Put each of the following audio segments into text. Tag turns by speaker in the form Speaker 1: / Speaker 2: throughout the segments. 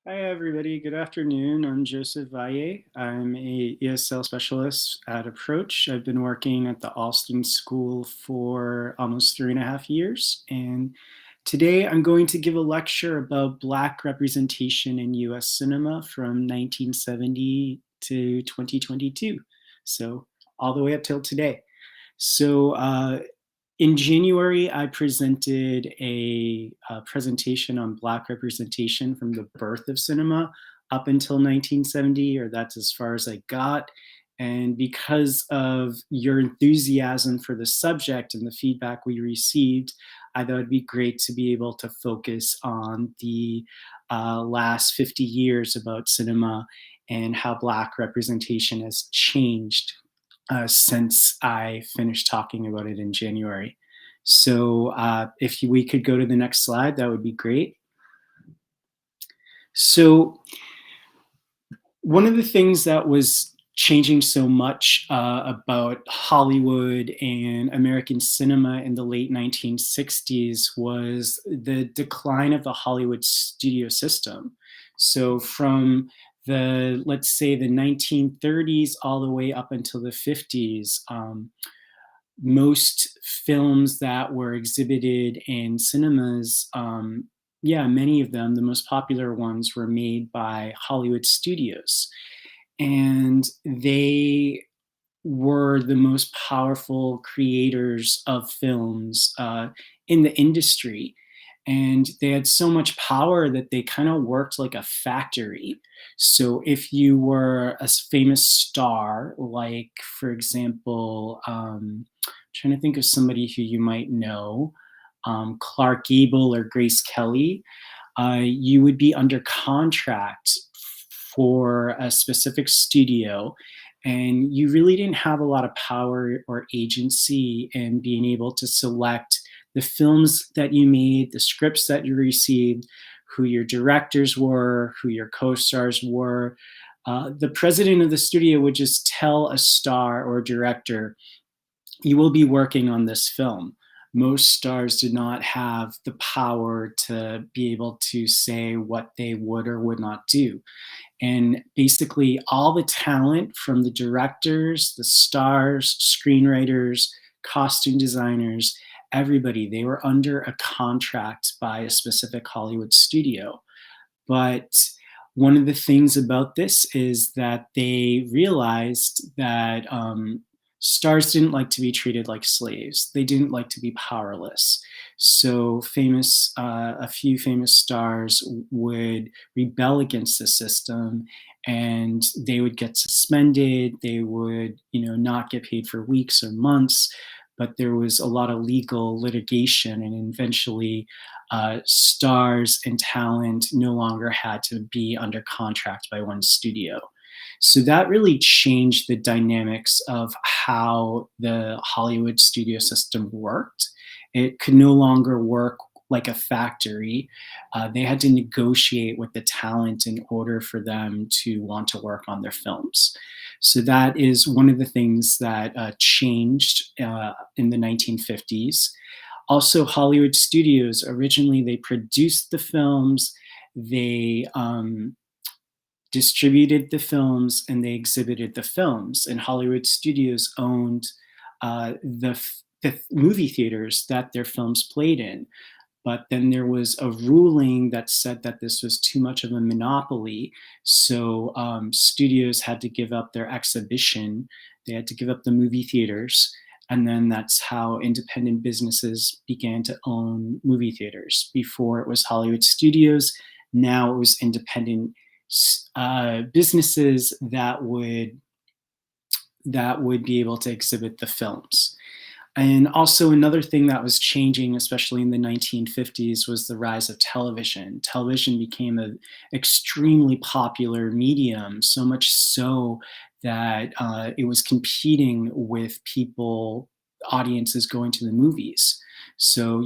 Speaker 1: Hi, everybody. Good afternoon. I'm Joseph Valle. I'm a ESL specialist at Approach. I've been working at the Allston School for almost 3.5 years. And today I'm going to give a lecture about Black representation in US cinema from 1970 to 2022. So all the way up till today. So in January, I presented a presentation on Black representation from the birth of cinema up until 1970, or that's as far as I got. And because of your enthusiasm for the subject and the feedback we received, I thought it'd be great to be able to focus on the last 50 years about cinema and how Black representation has changed since I finished talking about it in January. So if we could go to the next slide, that would be great. So one of the things that was changing so much about Hollywood and American cinema in the late 1960s was the decline of the Hollywood studio system. So from let's say the 1930s all the way up until the 50s, most films that were exhibited in cinemas, yeah, many of them, the most popular ones, were made by Hollywood studios. And they were the most powerful creators of films in the industry. And they had so much power that they kind of worked like a factory. So if you were a famous star, like, for example, trying to think of somebody who you might know, Clark Gable or Grace Kelly, you would be under contract for a specific studio, and you really didn't have a lot of power or agency in being able to select the films that you made, the scripts that you received, who your directors were, who your co-stars were. The president of the studio would just tell a star or director, you will be working on this film. Most stars did not have the power to be able to say what they would or would not do. And basically, all the talent from the directors, the stars, screenwriters, costume designers, everybody, they were under a contract by a specific Hollywood studio. But one of the things about this is that they realized that stars didn't like to be treated like slaves. They didn't like to be powerless. So a few famous stars would rebel against the system, and they would get suspended. They would, not get paid for weeks or months. But there was a lot of legal litigation, and eventually stars and talent no longer had to be under contract by one studio. So that really changed the dynamics of how the Hollywood studio system worked. It could no longer work like a factory. They had to negotiate with the talent in order for them to want to work on their films. So that is one of the things that changed in the 1950s. Also, Hollywood studios, originally they produced the films, they distributed the films, and they exhibited the films. And Hollywood studios owned the movie theaters that their films played in. But then there was a ruling that said that this was too much of a monopoly. So studios had to give up their exhibition. They had to give up the movie theaters. And then that's how independent businesses began to own movie theaters. Before it was Hollywood studios, now it was independent businesses that would be able to exhibit the films. And also another thing that was changing, especially in the 1950s, was the rise of television. Television became an extremely popular medium, so much so that it was competing with audiences going to the movies. So,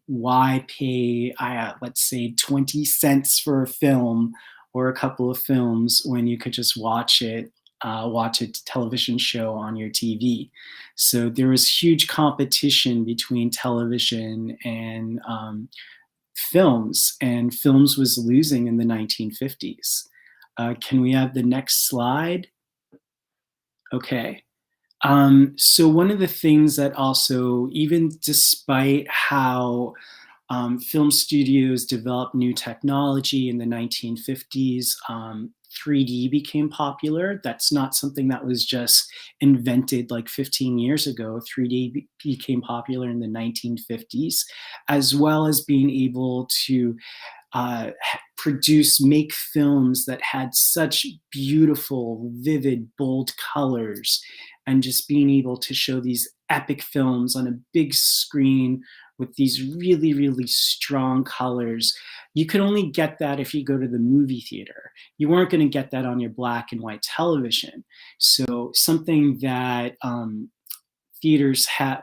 Speaker 1: why pay, let's say, 20 cents for a film or a couple of films when you could just watch a television show on your TV? So there was huge competition between television and films, and films was losing in the 1950s. Can we have the next slide? Okay. So one of the things that also, even despite how film studios developed new technology in the 1950s, 3D became popular. That's not something that was just invented like 15 years ago. 3D became popular in the 1950s, as well as being able to make films that had such beautiful, vivid, bold colors, and just being able to show these epic films on a big screen with these really, really strong colors. You could only get that if you go to the movie theater. You weren't going to get that on your black and white television. So something that theaters had,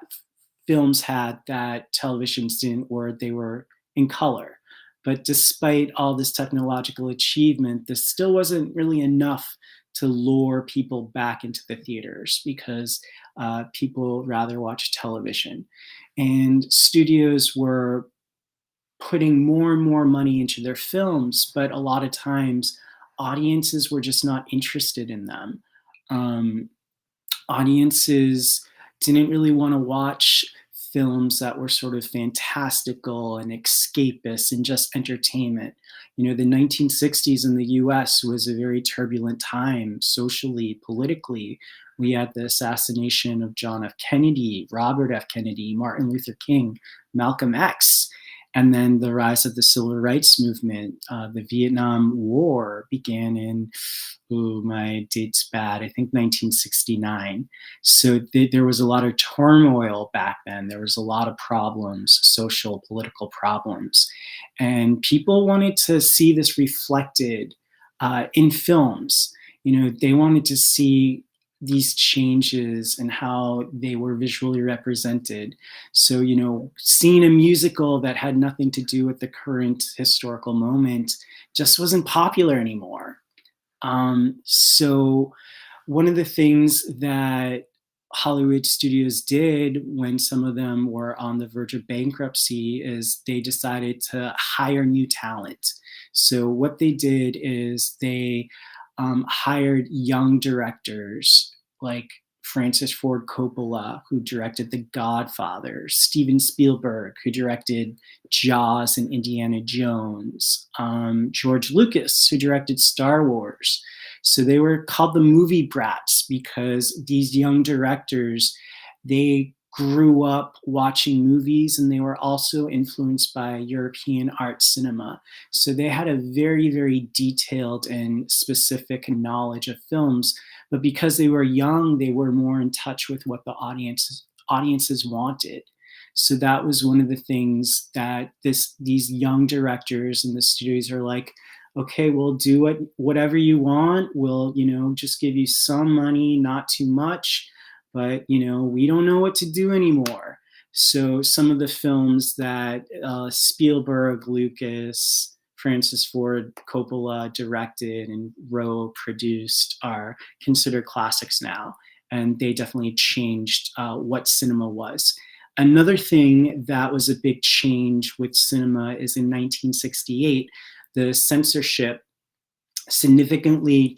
Speaker 1: films had that televisions didn't, or they were in color. But despite all this technological achievement, this still wasn't really enough to lure people back into the theaters, because people rather watch television. And studios were putting more and more money into their films, but a lot of times audiences were just not interested in them. Um, Audiences didn't really want to watch films that were sort of fantastical and escapist and just entertainment. You know, the 1960s in the US was a very turbulent time socially, politically. We had the assassination of John F. Kennedy, Robert F. Kennedy, Martin Luther King, Malcolm X, and then the rise of the civil rights movement. The Vietnam War began in, ooh, my date's bad, I think 1969. So there was a lot of turmoil back then. There was a lot of problems, social, political problems. And people wanted to see this reflected in films. You know, they wanted to see these changes and how they were visually represented. So, you know, seeing a musical that had nothing to do with the current historical moment just wasn't popular anymore. So one of the things that Hollywood studios did when some of them were on the verge of bankruptcy is they decided to hire new talent. So what they did is they hired young directors like Francis Ford Coppola, who directed The Godfather, Steven Spielberg, who directed Jaws and Indiana Jones, George Lucas, who directed Star Wars. So they were called the movie brats because these young directors, they grew up watching movies, and they were also influenced by European art cinema. So they had a very, very detailed and specific knowledge of films, but because they were young, they were more in touch with what the audiences wanted. So that was one of the things that these young directors and the studios are like, okay, we'll do whatever you want. We'll, you know, just give you some money, not too much, but, you know, we don't know what to do anymore. So some of the films that Spielberg, Lucas, Francis Ford Coppola directed and wrote, produced are considered classics now. And they definitely changed what cinema was. Another thing that was a big change with cinema is in 1968, the censorship significantly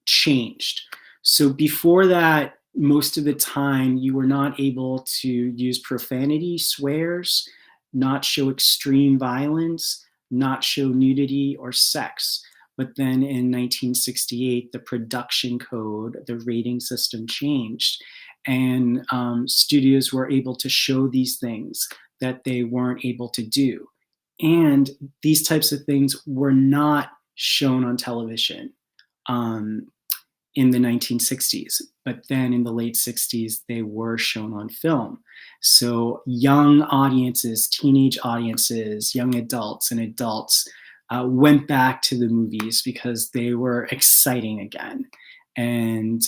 Speaker 1: changed. So before that, most of the time you were not able to use profanity, swears, not show extreme violence, not show nudity or sex. But then in 1968, the production code, the rating system changed, and studios were able to show these things that they weren't able to do. And these types of things were not shown on television in the 1960s. But then in the late 60s, they were shown on film. So young audiences, teenage audiences, young adults, and adults went back to the movies because they were exciting again. And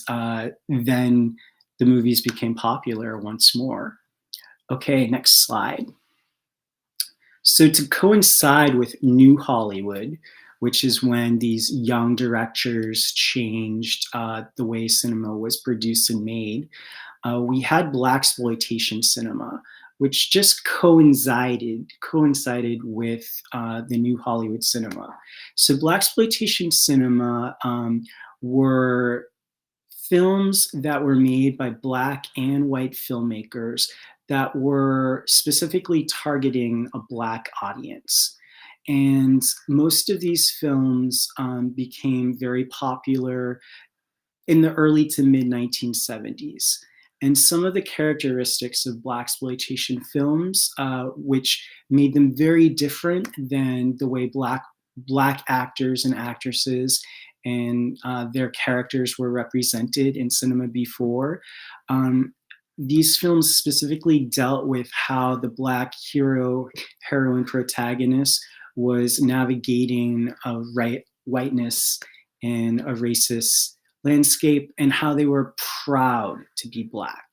Speaker 1: then the movies became popular once more. Okay, next slide. So to coincide with New Hollywood, which is when these young directors changed the way cinema was produced and made, we had BLAXPLOITATION cinema, which just coincided with the new Hollywood cinema. So blaxploitation cinema were films that were made by Black and white filmmakers that were specifically targeting a Black audience. And most of these films became very popular in the early to mid 1970s. And some of the characteristics of blaxploitation films, which made them very different than the way black actors and actresses and their characters were represented in cinema before. These films specifically dealt with how the Black heroine protagonist was navigating whiteness in a racist landscape, and how they were proud to be Black.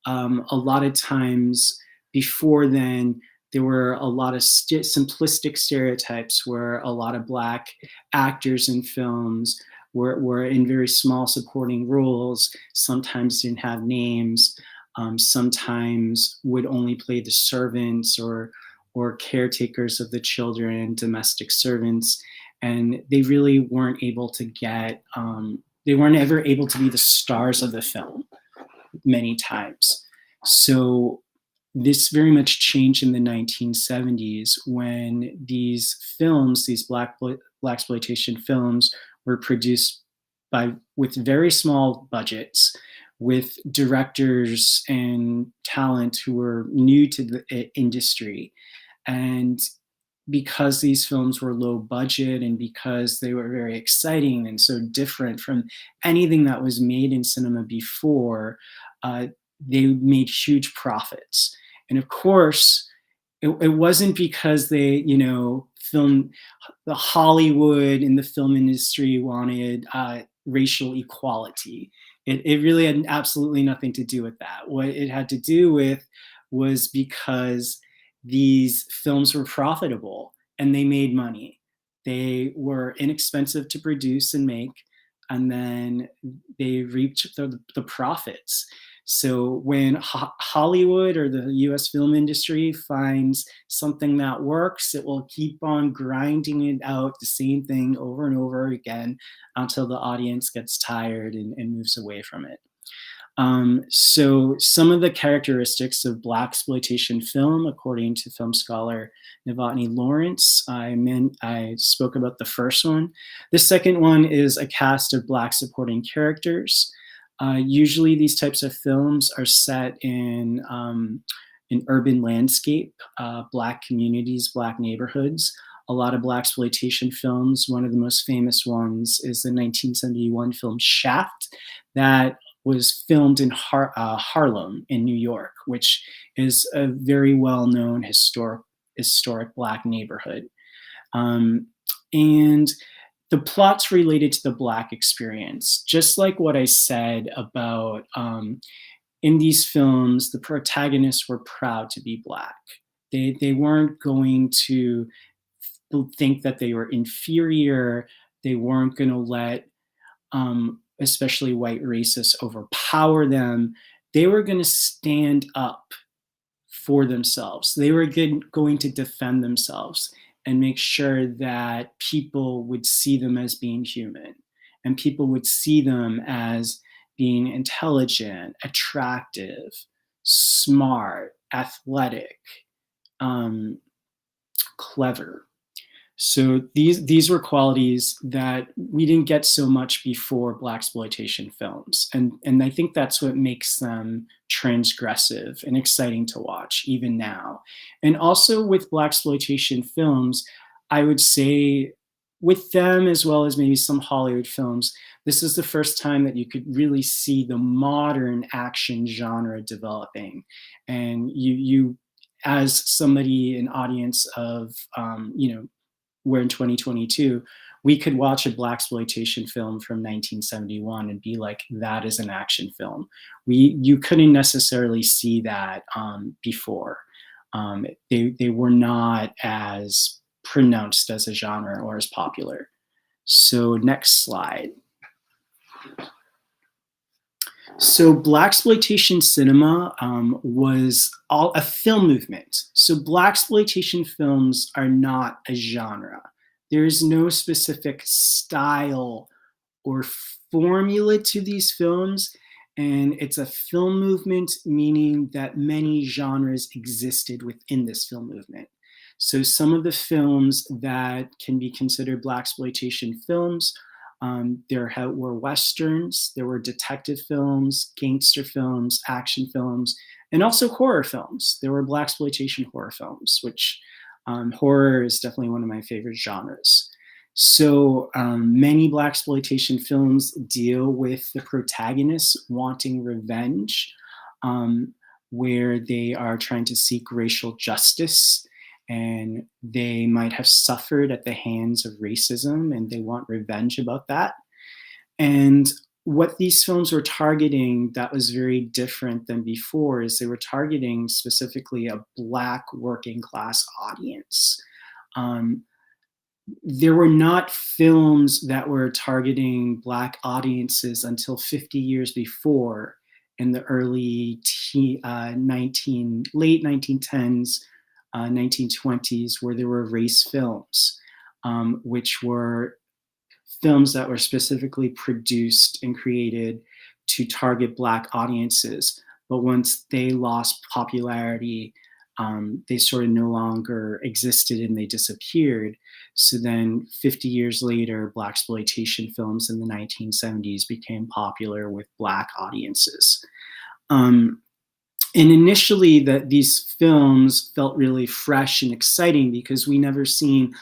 Speaker 1: A lot of times before then, there were a lot of simplistic stereotypes where a lot of Black actors in films were in very small supporting roles, sometimes didn't have names, sometimes would only play the servants or caretakers of the children, domestic servants, and they really weren't able to they weren't ever able to be the stars of the film many times. So this very much changed in the 1970s when these films, these blaxploitation films, were produced with very small budgets, with directors and talent who were new to the industry. And because these films were low budget and because they were very exciting and so different from anything that was made in cinema before, they made huge profits. And of course, it wasn't because they, the Hollywood and the film industry wanted racial equality. It really had absolutely nothing to do with that. What it had to do with was because these films were profitable and they made money. They were inexpensive to produce and make, and then they reaped the profits. So when Hollywood or the US film industry finds something that works, it will keep on grinding it out, the same thing over and over again until the audience gets tired and moves away from it. So some of the characteristics of blaxploitation film, according to film scholar Novotny Lawrence, I spoke about the first one. The second one is a cast of Black supporting characters. Usually these types of films are set in an urban landscape, Black communities, Black neighborhoods. A lot of blaxploitation films, one of the most famous ones is the 1971 film Shaft, that was filmed in Harlem in New York, which is a very well-known historic Black neighborhood. And the plot's related to the Black experience, just like what I said about in these films, the protagonists were proud to be Black. They weren't going to think that they were inferior. They weren't going to let especially white racists overpower them. They were going to stand up for themselves. They were going to defend themselves and make sure that people would see them as being human, and people would see them as being intelligent, attractive, smart, athletic, clever. So these were qualities that we didn't get so much before blaxploitation films, and I think that's what makes them transgressive and exciting to watch even now. And also with blaxploitation films, I would say with them as well as maybe some Hollywood films, this is the first time that you could really see the modern action genre developing, and you as somebody, an audience of we're in 2022, we could watch a blaxploitation film from 1971 and be like, that is an action film. You couldn't necessarily see that before. They were not as pronounced as a genre or as popular. So next slide. So blaxploitation cinema was all a film movement. So blaxploitation films are not a genre. There is no specific style or formula to these films, and it's a film movement, meaning that many genres existed within this film movement. So some of the films that can be considered blaxploitation films, there were westerns, there were detective films, gangster films, action films, and also horror films. There were blaxploitation horror films, which horror is definitely one of my favorite genres. So many blaxploitation films deal with the protagonist wanting revenge, um, where they are trying to seek racial justice, and they might have suffered at the hands of racism and they want revenge about that. And what these films were targeting that was very different than before is they were targeting specifically a Black working class audience. Um, there were not films that were targeting Black audiences until 50 years before, in the late 1910s, 1920s, where there were race films, which were films that were specifically produced and created to target Black audiences. But once they lost popularity, they sort of no longer existed and they disappeared. So then 50 years later, blaxploitation films in the 1970s became popular with Black audiences. Um, and initially, these films felt really fresh and exciting because we never seen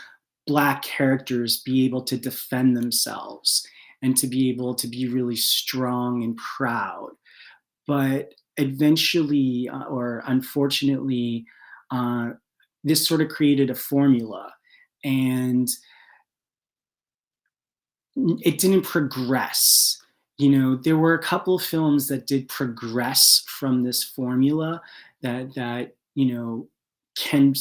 Speaker 1: Black characters be able to defend themselves and to be able to be really strong and proud. But eventually, or unfortunately, uh, this sort of created a formula, and it didn't progress. You know, there were a couple of films that did progress from this formula that can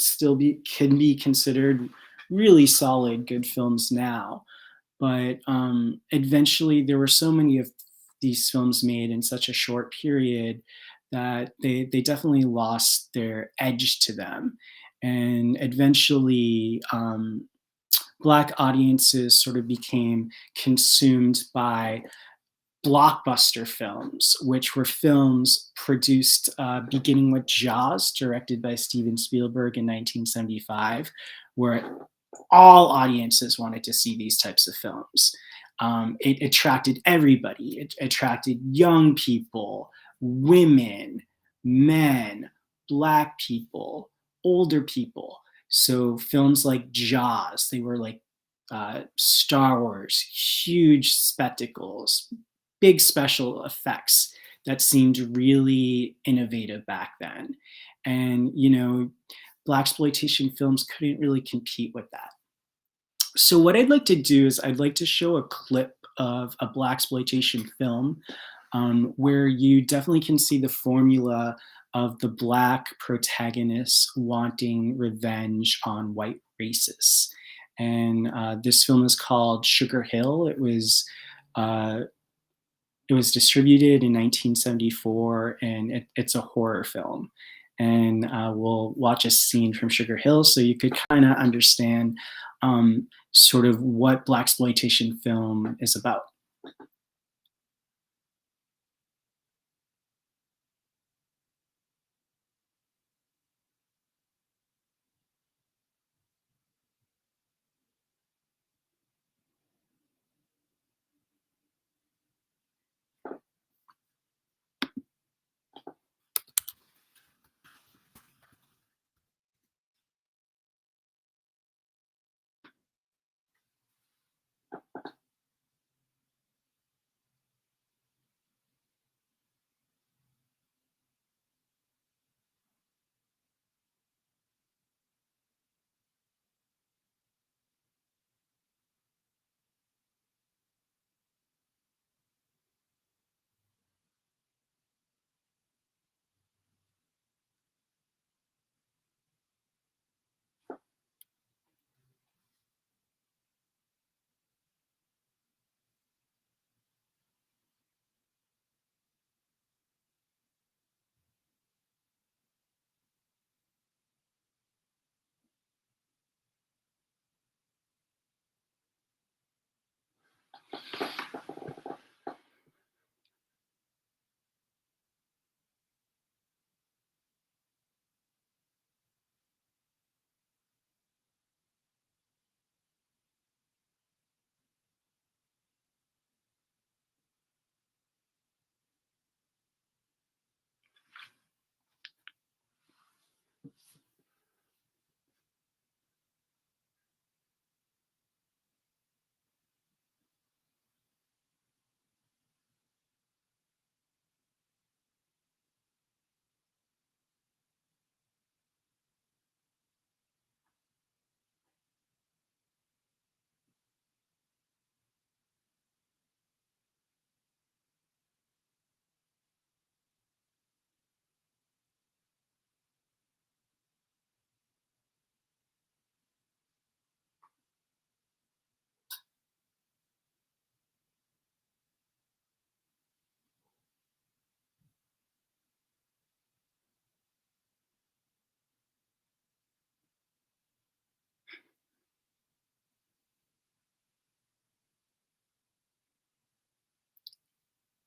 Speaker 1: be considered really solid good films now. But eventually, there were so many of these films made in such a short period that they definitely lost their edge to them. And eventually, Black audiences sort of became consumed by blockbuster films, which were films produced beginning with Jaws, directed by Steven Spielberg in 1975, where all audiences wanted to see these types of films. It attracted everybody. It attracted young people, women, men, Black people, older people. So films like Jaws, they were like Star Wars, huge spectacles, big special effects that seemed really innovative back then. And, blaxploitation films couldn't really compete with that. So what I'd like to do is I'd like to show a clip of a blaxploitation film, where you definitely can see the formula of the Black protagonist wanting revenge on white racists. And this film is called Sugar Hill. Uh, it was distributed in 1974, and it's a horror film. And we'll watch a scene from Sugar Hill so you could kind of understand sort of what blaxploitation film is about.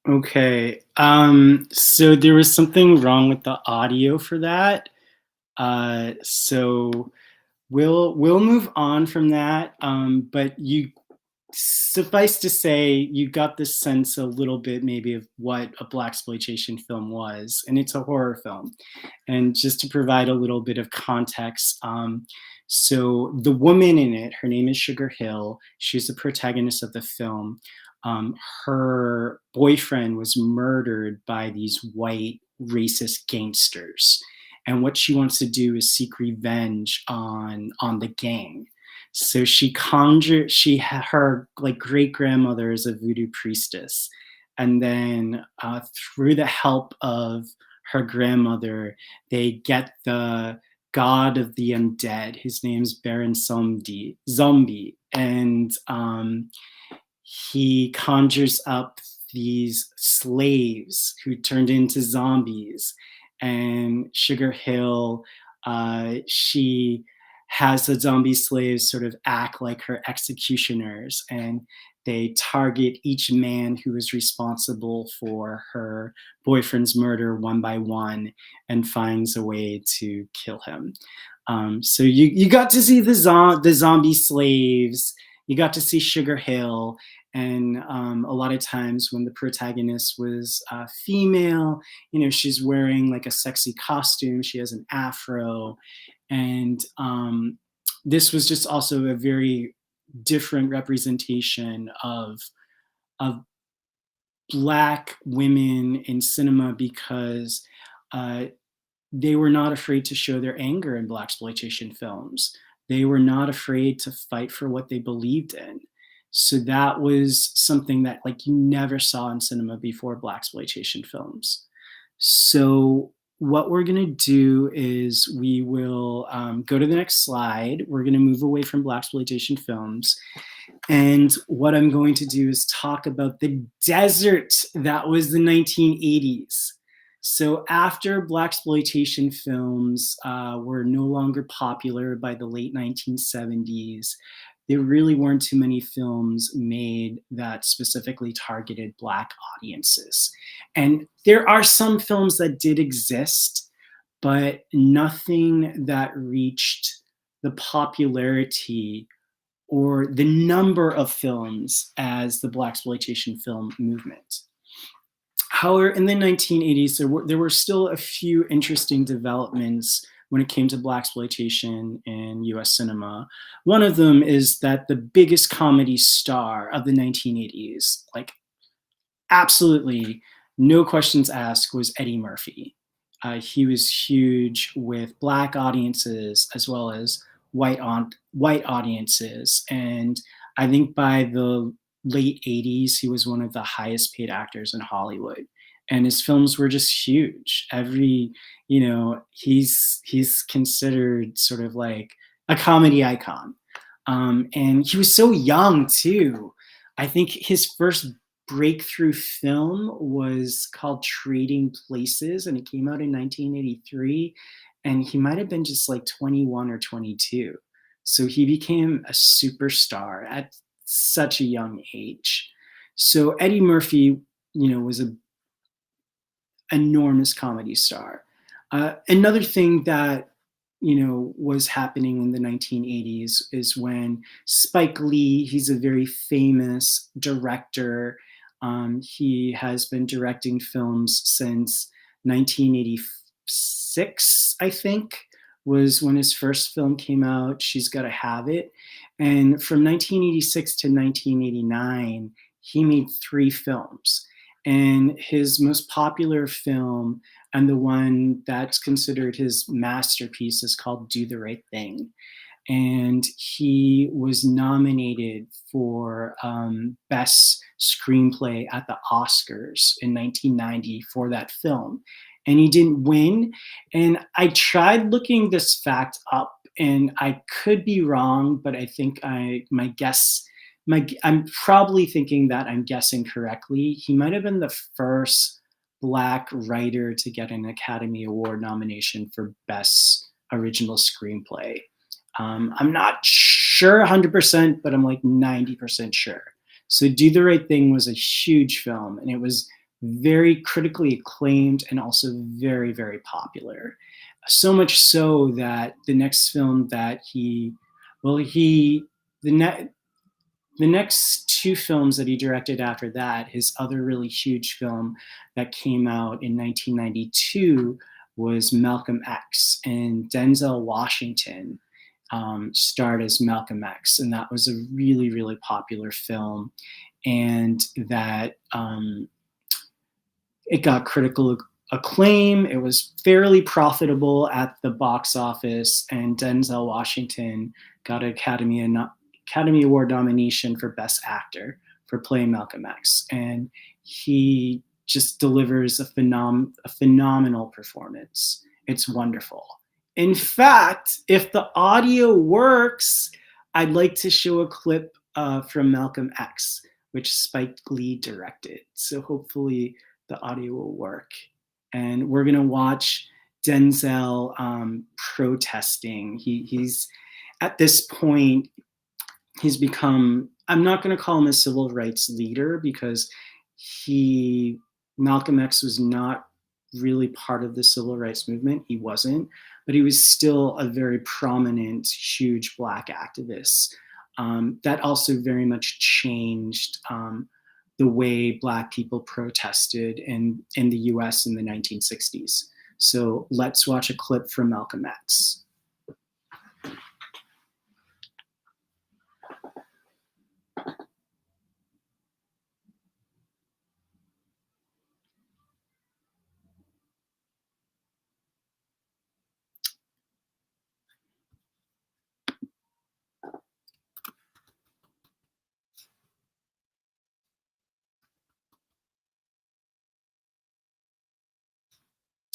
Speaker 1: Okay. So there was something wrong with the audio for that. So we'll move on from that. But you suffice to say, you got the sense a little bit maybe of what a black exploitation film was, and it's a horror film. And just to provide a little bit of context, so the woman in it, her name is Sugar Hill. She's the protagonist of the film. Um, Her boyfriend was murdered by these white racist gangsters, and what she wants to do is seek revenge on the gang. So her like great grandmother is a voodoo priestess, and then through the help of her grandmother, they get the god of the undead. His name's Baron Zombie, and he conjures up these slaves who turned into zombies. And Sugar Hill, she has the zombie slaves sort of act like her executioners, and they target each man who is responsible for her boyfriend's murder one by one and finds a way to kill him. So you got to see the zombie slaves, you got to see Sugar Hill, and a lot of times when the protagonist was female, she's wearing like a sexy costume, she has an afro, and this was just also a very different representation of black women in cinema because uh, they were not afraid to show their anger in black exploitation films. They were not afraid to fight for what they believed in. So that was something that like you never saw in cinema before black exploitation films. So what we're going to do is we will go to the next slide. We're going to move away from black exploitation films, and what I'm going to do is talk about the desert that was the 1980s. So after black exploitation films were no longer popular by the late 1970s, there really weren't too many films made that specifically targeted black audiences. And there are some films that did exist, but nothing that reached the popularity or the number of films as the black exploitation film movement. However, in the 1980s, there were still a few interesting developments when it came to black exploitation in US cinema. One of them is that the biggest comedy star of the 1980s, like absolutely no questions asked, was Eddie Murphy. He was huge with black audiences as well as white audiences, and I think by the late 80s, he was one of the highest paid actors in Hollywood. And his films were just huge. He's considered sort of like a comedy icon. And he was so young too. I think his first breakthrough film was called Trading Places, and it came out in 1983. And he might have been just like 21 or 22. So he became a superstar at such a young age. So Eddie Murphy, was an enormous comedy star. Another thing that was happening in the 1980s is when Spike Lee, he's a very famous director. He has been directing films since 1986, I think, was when his first film came out, She's Gotta Have It. And from 1986 to 1989, he made 3 films. And his most popular film, and the one that's considered his masterpiece, is called Do the Right Thing. And he was nominated for Best Screenplay at the Oscars in 1990 for that film. And he didn't win. And I tried looking this fact up, and I could be wrong, but I think I'm probably thinking that I'm guessing correctly. He might have been the first black writer to get an Academy Award nomination for Best Original Screenplay. I'm not sure 100%, but I'm like 90% sure. So Do the Right Thing was a huge film, and it was very critically acclaimed and also very, very popular. So much so that the next film that well, the, ne- the next two films that he directed after that, his other really huge film that came out in 1992 was Malcolm X, and Denzel Washington starred as Malcolm X, and that was a really, really popular film, and that it got critical acclaim. It was fairly profitable at the box office, and Denzel Washington got an Academy Award nomination for Best Actor for playing Malcolm X. And he just delivers a phenomenal performance. It's wonderful. In fact, if the audio works, I'd like to show a clip from Malcolm X, which Spike Lee directed. So hopefully the audio will work. And we're gonna watch Denzel protesting. He's at this point, he's become, I'm not gonna call him a civil rights leader because Malcolm X was not really part of the civil rights movement. He wasn't, but he was still a very prominent, huge Black activist. That also very much changed the way Black people protested in the US in the 1960s. So let's watch a clip from Malcolm X.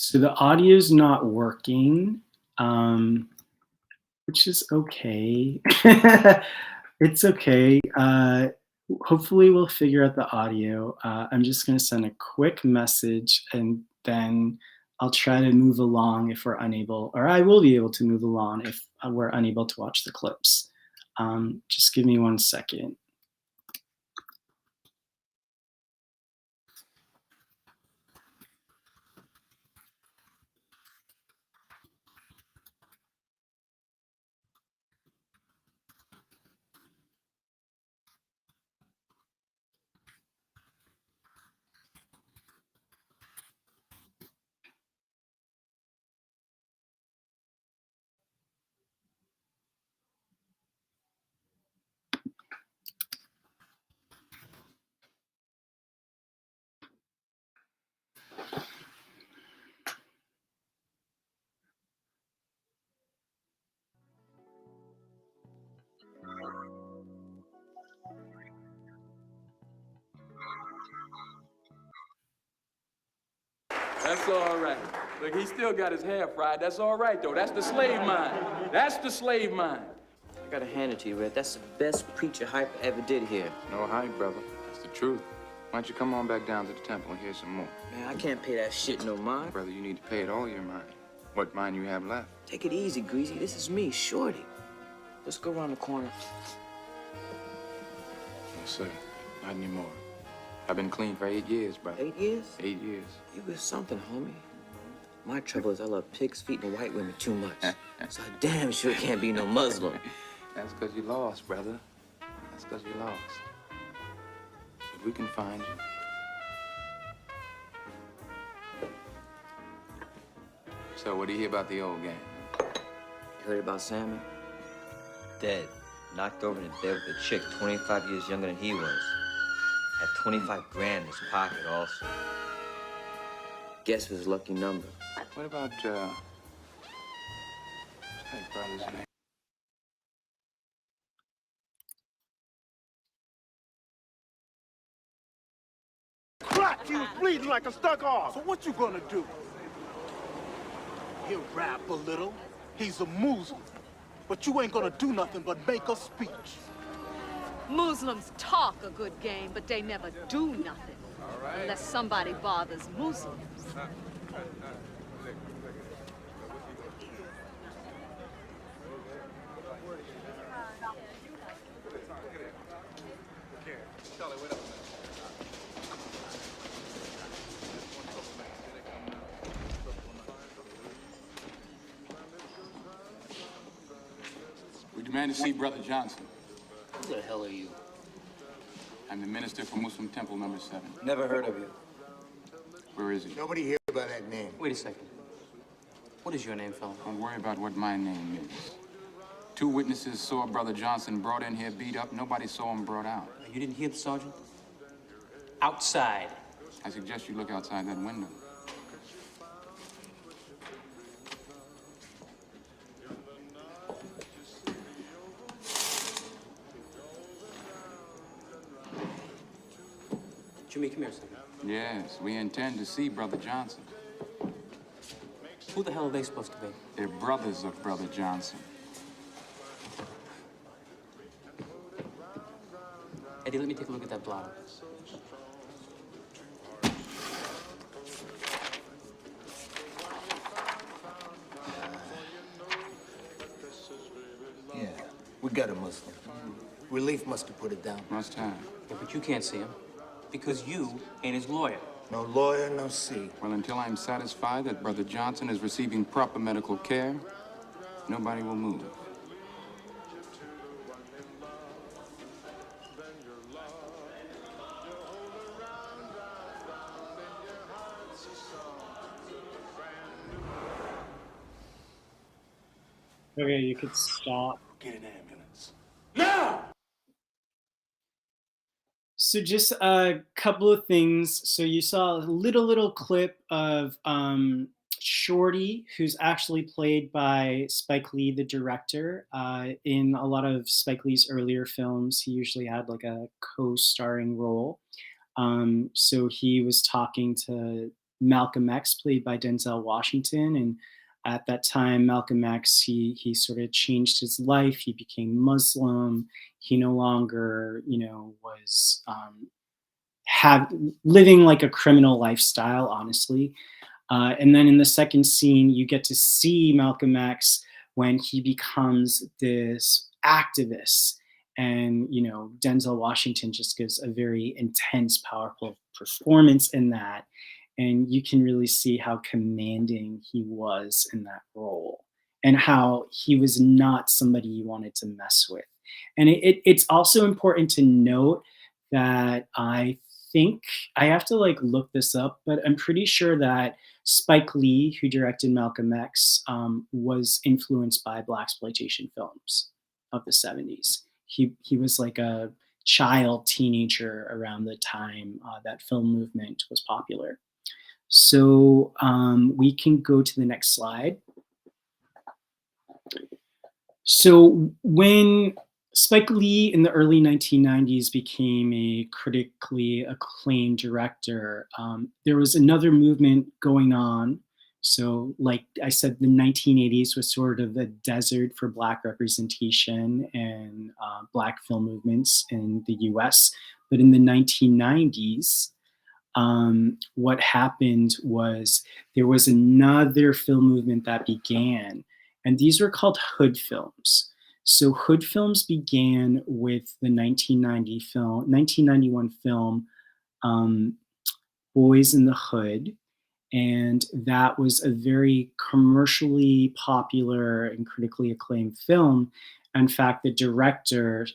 Speaker 1: So the audio's not working, which is okay. It's okay. Hopefully we'll figure out the audio. I'm just gonna send a quick message and then I'll try to move along if we're unable, or I will be able to move along if we're unable to watch the clips. Just give me 1 second.
Speaker 2: That's all right. Look, he still got his hair fried. That's all right, though. That's the slave mind. That's the slave mind.
Speaker 3: I gotta hand it to you, Red. That's the best preacher hype ever did here.
Speaker 4: No hype, brother. That's the truth. Why don't you come on back down to the temple and hear some more?
Speaker 3: Man, I can't pay that shit no mind.
Speaker 4: Brother, you need to pay it all your mind. What mind you have left?
Speaker 3: Take it easy, Greasy. This is me, Shorty. Let's go around the corner.
Speaker 4: No, sir. Not anymore. I've been clean for 8 years, brother.
Speaker 3: 8 years?
Speaker 4: 8 years.
Speaker 3: You was something, homie. My trouble is I love pigs, feet, and white women too much. So I damn sure can't be no Muslim.
Speaker 4: That's because you lost, brother. That's because you lost. But we can find you. So, what do you hear about the old gang?
Speaker 3: You heard about Sammy? Dead. Knocked over in the bed with a chick 25 years younger than he was. Had 25 grand in his pocket also. Guess his lucky number.
Speaker 4: What about, hey, brother's name?
Speaker 5: Crack, he was bleeding like a stuck arm. So what you gonna do? He'll rap a little. He's a Muslim. But you ain't gonna do nothing but make a speech.
Speaker 6: Muslims talk a good game, but they never do nothing. Unless somebody bothers Muslims.
Speaker 2: man to see Brother Johnson.
Speaker 7: Who the hell are you?
Speaker 2: I'm the minister for Muslim Temple number 7.
Speaker 3: Never heard of you.
Speaker 2: Where is he?
Speaker 8: Nobody here by that name.
Speaker 7: Wait a second. What is your name, fella?
Speaker 2: Don't worry about what my name is. 2 witnesses saw Brother Johnson brought in here beat up. Nobody saw him brought out.
Speaker 7: You didn't hear the sergeant? Outside.
Speaker 2: I suggest you look outside that window.
Speaker 7: Jimmy, come here a second.
Speaker 2: Yes, we intend to see Brother Johnson.
Speaker 7: Who the hell are they supposed to be?
Speaker 2: They're brothers of Brother Johnson.
Speaker 7: Eddie, let me take a look at that blotter.
Speaker 8: Yeah, we got a Muslim. Relief must have put it down.
Speaker 2: Must have.
Speaker 7: Yeah, but you can't see him because you ain't his lawyer.
Speaker 8: No lawyer, no see.
Speaker 2: Well, until I'm satisfied that Brother Johnson is receiving proper medical care, nobody will move.
Speaker 1: Okay, you could stop.
Speaker 5: Get an ambulance.
Speaker 1: So just a couple of things. So you saw a little clip of Shorty, who's actually played by Spike Lee, the director. In a lot of Spike Lee's earlier films, he usually had like a co-starring role. So he was talking to Malcolm X, played by Denzel Washington, and at that time, Malcolm X, he sort of changed his life. He became Muslim. He no longer, was living like a criminal lifestyle, honestly. And then in the second scene, you get to see Malcolm X when he becomes this activist. And, Denzel Washington just gives a very intense, powerful performance in that. And you can really see how commanding he was in that role and how he was not somebody you wanted to mess with. And it's also important to note that I think, I have to look this up, but I'm pretty sure that Spike Lee, who directed Malcolm X, was influenced by blaxploitation films of the 70s. He was like a child teenager around the time that film movement was popular. So we can go to the next slide. So when Spike Lee in the early 1990s became a critically acclaimed director, there was another movement going on. So like I said, the 1980s was sort of a desert for Black representation and Black film movements in the US. But in the 1990s, what happened was there was another film movement that began, and these were called hood films. So hood films began with the 1991 film Boys in the Hood, and that was a very commercially popular and critically acclaimed film. In fact, the director,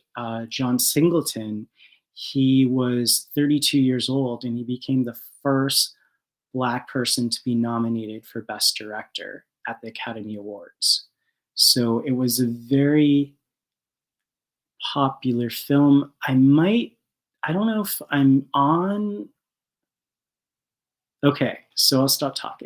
Speaker 1: John Singleton, he was 32 years old, and he became the first Black person to be nominated for Best Director at the Academy Awards. So it was a very popular film. I don't know if I'm on. Okay, so I'll stop talking.